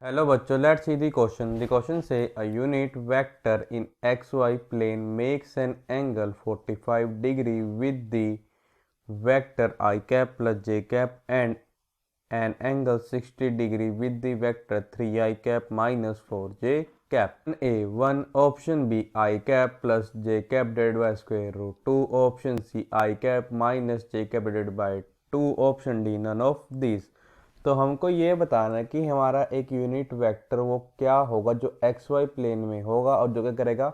Hello bachcho, let's see the question. The question say a unit vector in xy plane makes an angle 45 degree with the vector I cap plus j cap and an angle 60 degree with the vector 3 I cap minus 4j cap. A 1 option B I cap plus j cap divided by square root 2 option C I cap minus j cap divided by 2 option D none of these. तो हमको ये बताना है कि हमारा एक unit vector वो क्या होगा जो एक्स वाई प्लेन में होगा और जो क्या करेगा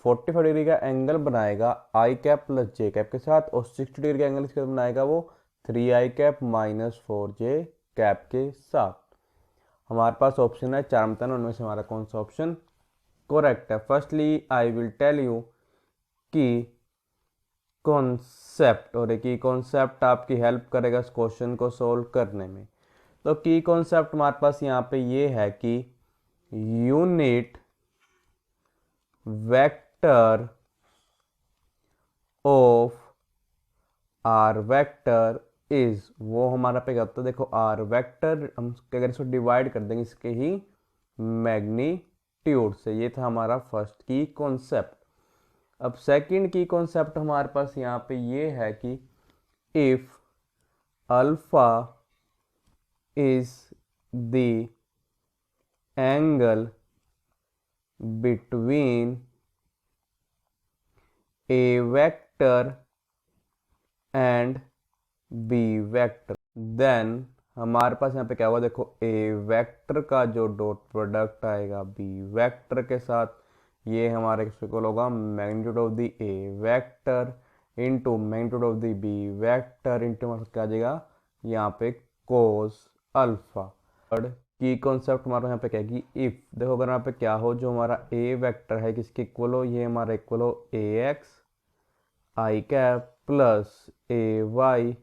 45 डिग्री का एंगल बनाएगा आई कैप प्लस जे कैप के साथ और 60 डिग्री का एंगल इसके साथ बनाएगा वो 3 आई कैप माइनस 4 जे कैप के साथ। हमारे पास ऑप्शन है चार बताना, उनमें से हमारा कौन सा ऑप्शन करेक्ट है। Firstly I will tell you कि कॉन्सेप्ट और एक ही कॉन्सेप्ट आपकी हेल्प करेगा इस क्वेश्चन को सोल्व करने में। तो की कॉन्सेप्ट हमारे पास यहाँ पे ये है कि unit vector of r vector is, वो हमारा पे क्या होता है, देखो आर वेक्टर हम अगर इसको डिवाइड कर देंगे इसके ही मैग्नीट्यूड से। ये था हमारा फर्स्ट की कॉन्सेप्ट। अब सेकंड की कॉन्सेप्ट हमारे पास यहाँ पे ये है कि if alpha is the angle between a vector and b vector, then हमारे पास यहाँ पे क्या होगा, देखो a वेक्टर का जो डॉट प्रोडक्ट आएगा b वेक्टर के साथ, ये हमारे इक्वल होगा magnitude of the a vector into magnitude of the b vector into हमारे क्या आ जाएगा यहाँ पे cos अल्फा। थर्ड की कॉन्सेप्ट हमारा यहाँ पे क्या है कि इफ, देखो अगर यहाँ पे क्या हो, जो हमारा ए वेक्टर है किसके इक्वल हो, ये हमारा इक्वल हो ए एक्स आई कैप प्लस ए वाई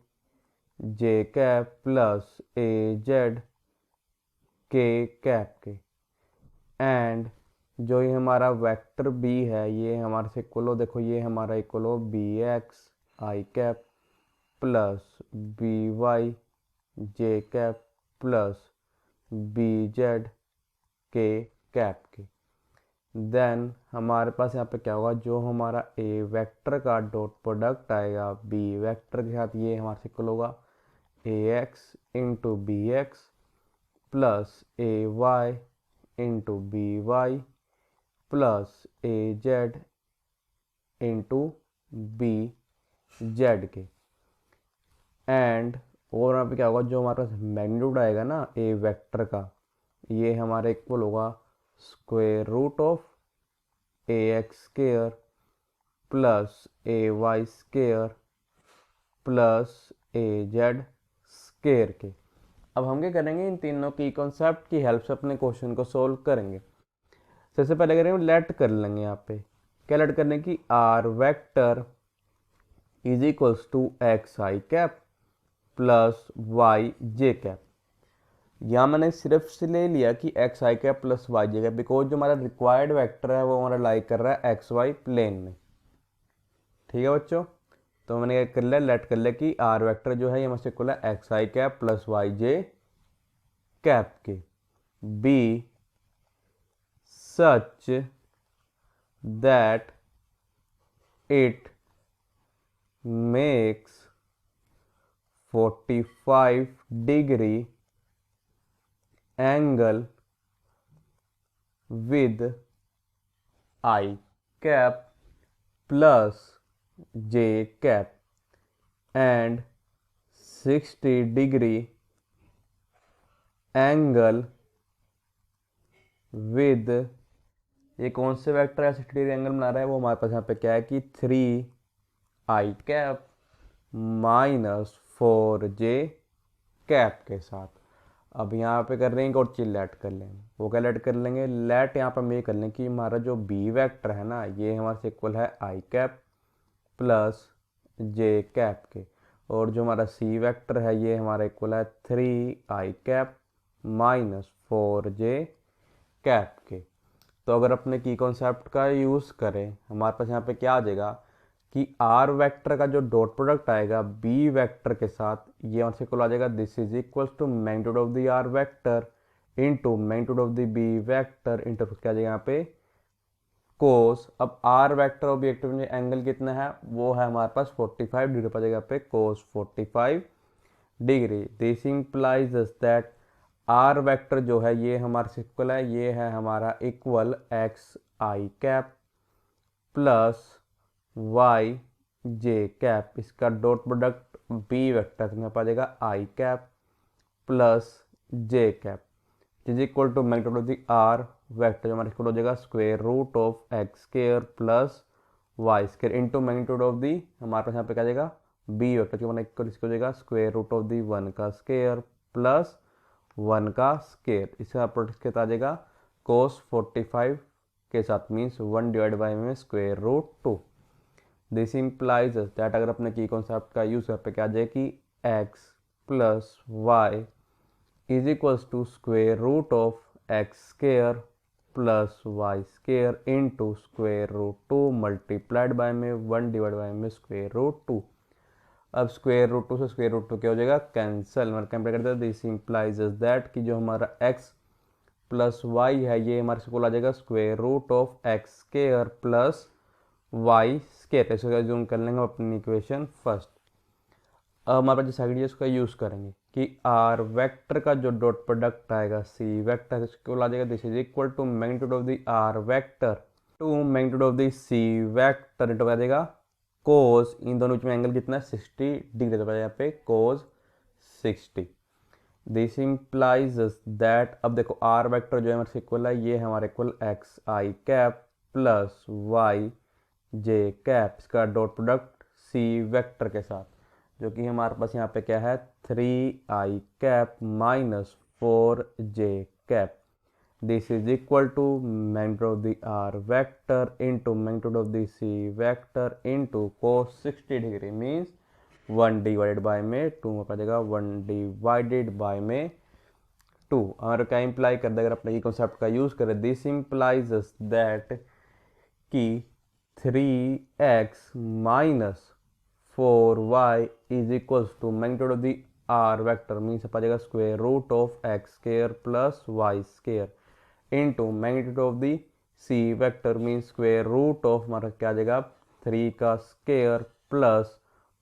जे कैप प्लस ए जेड के कैप के, एंड जो ये हमारा वेक्टर बी है ये हमारे से इक्वल हो, देखो ये हमारा इक्वल हो बी एक्स आई कैप प्लस बी वाई जे cap plus B Z K cap के। देन हमारे पास यहाँ पे क्या होगा, जो हमारा ए वेक्टर का डॉट प्रोडक्ट आएगा बी वेक्टर के साथ, ये हमारे से इक्वल होगा A X into B X plus A Y into B Y plus A Z into B Z के। एंड और यहाँ पे क्या होगा, जो हमारे पास मैग्नीट्यूड आएगा ना ए वेक्टर का, ये हमारे इक्वल होगा square root of a x square plus A y square plus A z square के। अब हम क्या करेंगे, इन तीनों की कॉन्सेप्ट की हेल्प से अपने क्वेश्चन को सोल्व करेंगे। सबसे पहले करेंगे लेट कर लेंगे, यहाँ पे क्या लेट करने की, r vector is equals to x I cap plus Y J cap. यहाँ मैंने सिर्फ से ले लिया कि x I cap plus Y J cap, because जो हमारा रिक्वायर्ड वेक्टर है वो हमारा लाई कर रहा है एक्स वाई प्लेन में। ठीक है बच्चों, तो मैंने क्या कर लिया, लेट कर लिया कि आर वेक्टर जो है ये मुझसे इक्वल है एक्स आई कैप प्लस वाई जे कैप के, b such that it makes 45 degree angle with I cap plus J cap and 60 degree angle with, ये कौन से वेक्टर है 60 डिग्री एंगल बना रहा है, वो हमारे पास यहाँ पे क्या है कि 3 आई कैप माइनस 4 जे कैप के साथ। अब यहाँ पे कर रहे हैं और चीज लेट कर लेंगे, वो क्या लेट कर लेंगे, लेट यहाँ पर हम ये कर लेंगे कि हमारा जो बी वेक्टर है ना ये हमारे से इक्वल है आई कैप प्लस जे कैप के, और जो हमारा सी वेक्टर है ये हमारा इक्वल है 3 आई कैप माइनस 4 जे कैप के। तो अगर अपने की कॉन्सेप्ट का यूज़ करें, हमारे पास यहाँ पे क्या आ जाएगा कि आर वेक्टर का जो डॉट प्रोडक्ट आएगा बी वेक्टर के साथ, ये हमसे इक्वल आ जाएगा this is equal to magnitude of the are vector into magnitude of the b vector into क्या आ जाएगा यहाँ पे कोस। अब आर वेक्टर ऑब्जेक्टिव में एंगल कितना है, वो है हमारे पास 45 डिग्री पर जाएगा पे cos 45 degree. This implies that R vector जो है ये हमारा इक्वल है, ये है हमारा इक्वल एक्स आई कैप प्लस वाई जे कैप, इसका डॉट प्रोडक्ट बी वेक्टर में पा जाएगा I cap plus J cap is equal to magnitude of the are vector जो हमारा इक्वल हो जाएगा square root of x square plus Y square into magnitude of the हमारे पास यहाँ पे क्या जाएगा बी वेक्टर जो हमारा इक्वल इसको हो जाएगा स्क्वायर रूट ऑफ दी 1 का स्क्वायर प्लस 1 का स्क्वायर। इसका प्रोडक्ट कितना आ जाएगा कोस 45 के साथ मीन्स 1 डिवाइड बाई में square root 2। This implies that अगर अपने की कॉन्सेप्ट का यूज करके क्या आ जाए कि x plus y is equals to square root of x square plus Y square into square root 2 multiplied by में 1 डिवाइड बाय में स्क्वायर रूट 2। अब स्क्वायर रूट 2 से स्क्वायर रूट 2 क्या हो जाएगा कैंसिल, मतलब कंपेयर करते हैं दिस इंप्लाइज दैट कि जो हमारा x प्लस वाई है ये हमारे को आ जाएगा square root of x square plus Y square. इसको जूम कर लेंगे अपनी इक्वेशन फर्स्ट। अब हमारे पास जो सेकंड है उसका यूज़ करेंगे कि आर वेक्टर का जो डॉट प्रोडक्ट आएगा सी वेक्टर इसको आ जाएगा this is equal to magnitude of the are vector to magnitude of the C vector into आ जाएगा कोस, इन दोनों में एंगल कितना है 60 डिग्री तो यहाँ पे कोस 60। दिस इंप्लाइज दैट अब देखो आर वेक्टर जो है हमारे इक्वल है ये है हमारे इक्वल एक्स आई कैप प्लस वाई जे कैप, इसका डॉट प्रोडक्ट सी वेक्टर के साथ जो कि हमारे पास यहाँ पे क्या है 3i cap minus 4j cap. This is equal to magnitude of the are vector into magnitude of the C vector into cos 60 degree means 1 divided by में 2 में पड़ेगा 1 डिवाइडेड बाय में 2। और क्या इंप्लाई कर दे अगर अपने कॉन्सेप्ट का यूज करें दिस इंप्लाइज दैट कि 3x minus 4y is equals to magnitude of the are vector means आ जाएगा square root of x square plus Y square into magnitude of the C vector means square root of हमारा क्या आ जाएगा 3 का square plus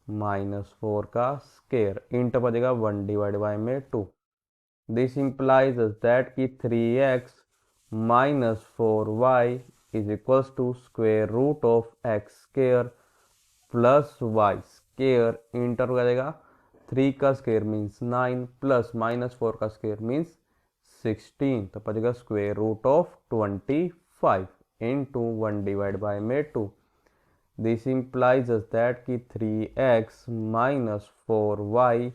minus 4 का square into आ जाएगा 1 डिवाइड बाय में 2। दिस इंप्लाइज दैट कि 3x minus 4y is equals to square root of x square plus Y square into हो जाएगा 3 का स्क्वायर मीन्स 9 प्लस माइनस 4 का स्क्वायर मीन्स 16 तो पड़ेगा square root of 25 into 1 divide by में 2। This implies that कि 3x minus 4y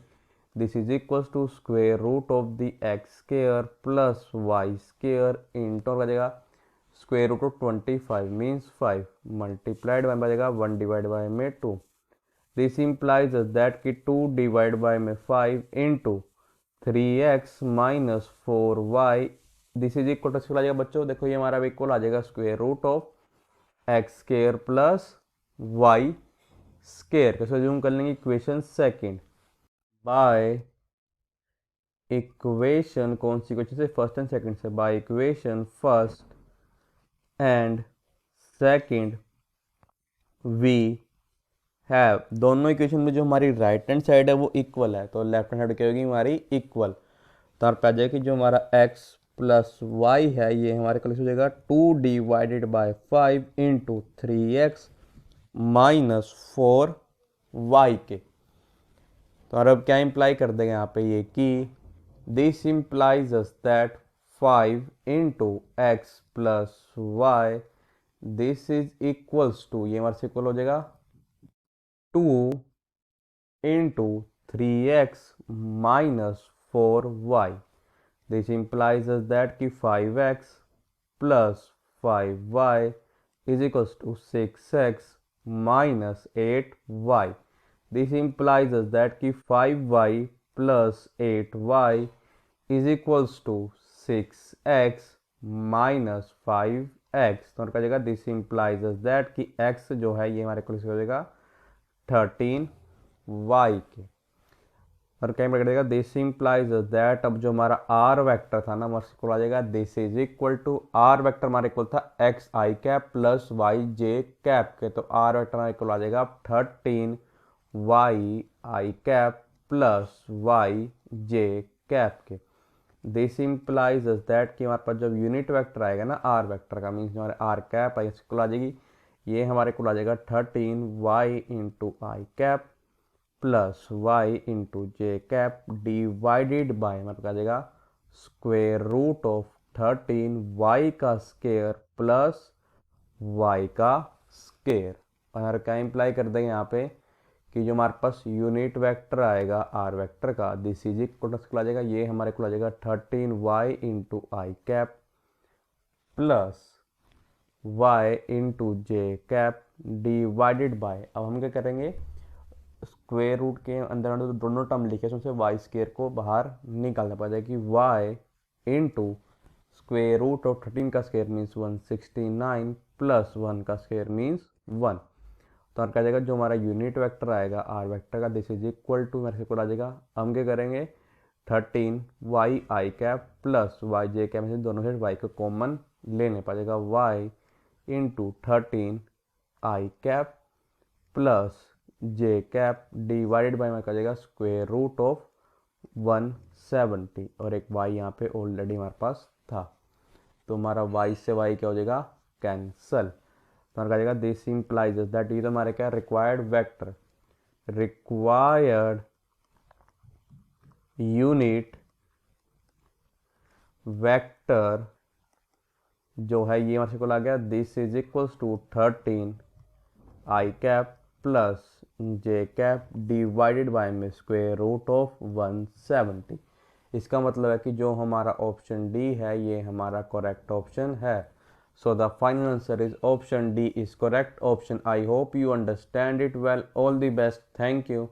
this is equals to square root of the x square plus Y square into हो जाएगा square root of 25 means 5 multiplied by बचेगा 1 divide by में 2। This implies that कि 2 divide by में 5 into 3x minus 4y this is equal to आ जाएगा बच्चों देखो ये हमारा इक्वल आ जाएगा square root of x square plus Y square. कैसे जूम कर लेंगे इक्वेशन सेकेंड बाय इक्वेशन कौन सी इक्वेशन से फर्स्ट एंड सेकंड से by equation first and second we have दोनों इक्वेशन में जो हमारी राइट हैंड साइड है वो इक्वल है तो लेफ्ट हैंड साइड क्या होगी हमारी इक्वल। तो आप आ जाए कि जो हमारा x प्लस वाई है ये हमारे कल हो जाएगा 2 divided by 5 into 3x minus 4y के। तो अब क्या इंप्लाई कर देंगे यहाँ पे ये कि this implies that 5 into x plus y this is equals to ये हमारे से इक्वल हो जाएगा 2 into 3x minus 4y। This implies that कि 5x plus 5y is equals to 6x minus 8y। This implies that कि 5y plus 8y is equals to 6x minus 5x। तो क्या जाएगा दिस इंप्लाइज दैट कि x जो है ये हमारे इक्वल हो जाएगा 13y के। और क्या कर देगा, दिस इम्प्लाइज दैट, अब जो हमारा आर वेक्टर था ना हमारे इक्वल आ जाएगा this is equal to r vector हमारे इक्वल था एक्स आई कैप प्लस वाई जे कैप के, तो आर वेक्टर हमारे इक्वल आ जाएगा 13 y i cap plus Y J cap के। दिस इम्प्लाइज दैट कि हमारे पास जब यूनिट वेक्टर आएगा ना आर वेक्टर का, मीन्स हमारे आर कैप आई इक्वल आ जाएगी, ये हमारे इक्वल आ जाएगा 13 y into i cap plus y into j cap divided by हमारे पास आ जाएगा स्क्वेयर रूट ऑफ 13 वाई का स्केयर प्लस वाई का स्केयर। और क्या इम्प्लाई कर देंगे यहाँ पे कि जो हमारे पास यूनिट वेक्टर आएगा आर वेक्टर का दिस इज इक्वल टू आ जाएगा, ये हमारे को आ जाएगा 13 y into i cap plus y into j cap divided by, अब हम क्या करेंगे स्क्वेयर रूट के अंदर तो दोनों टर्म लिखे उसमें से वाई स्क्वेयर को बाहर निकालना पड़ेगा कि y into square root of 13 का स्क्वेयर मीन्स 169 प्लस 1 का स्क्वेयर मीन्स 1। तो और क्या जाएगा जो हमारा यूनिट वेक्टर आएगा आर वेक्टर का दिस इज इक्वल टू मेरे को आ जाएगा, हम क्या करेंगे 13 y i cap plus Y J cap में से दोनों से वाई को कॉमन लेने पड़ेगा y into 13 i cap plus J cap divided by में कर जाएगा स्क्वेयर रूट ऑफ 170 और एक y यहाँ पे ऑलरेडी हमारे पास था, तो हमारा y से y क्या हो जाएगा कैंसल। तो हमारा जाएगा दिस इम्प्लाइज दैट ये तो हमारे क्या required vector, required unit vector जो है ये हमारे को आ गया this is equals to 13 i cap plus J cap divided by में स्क्वेयर रूट ऑफ 170। इसका मतलब है कि जो हमारा ऑप्शन डी है ये हमारा करेक्ट ऑप्शन है। So the final answer is option D is correct option. I hope you understand it well. All the best. Thank you.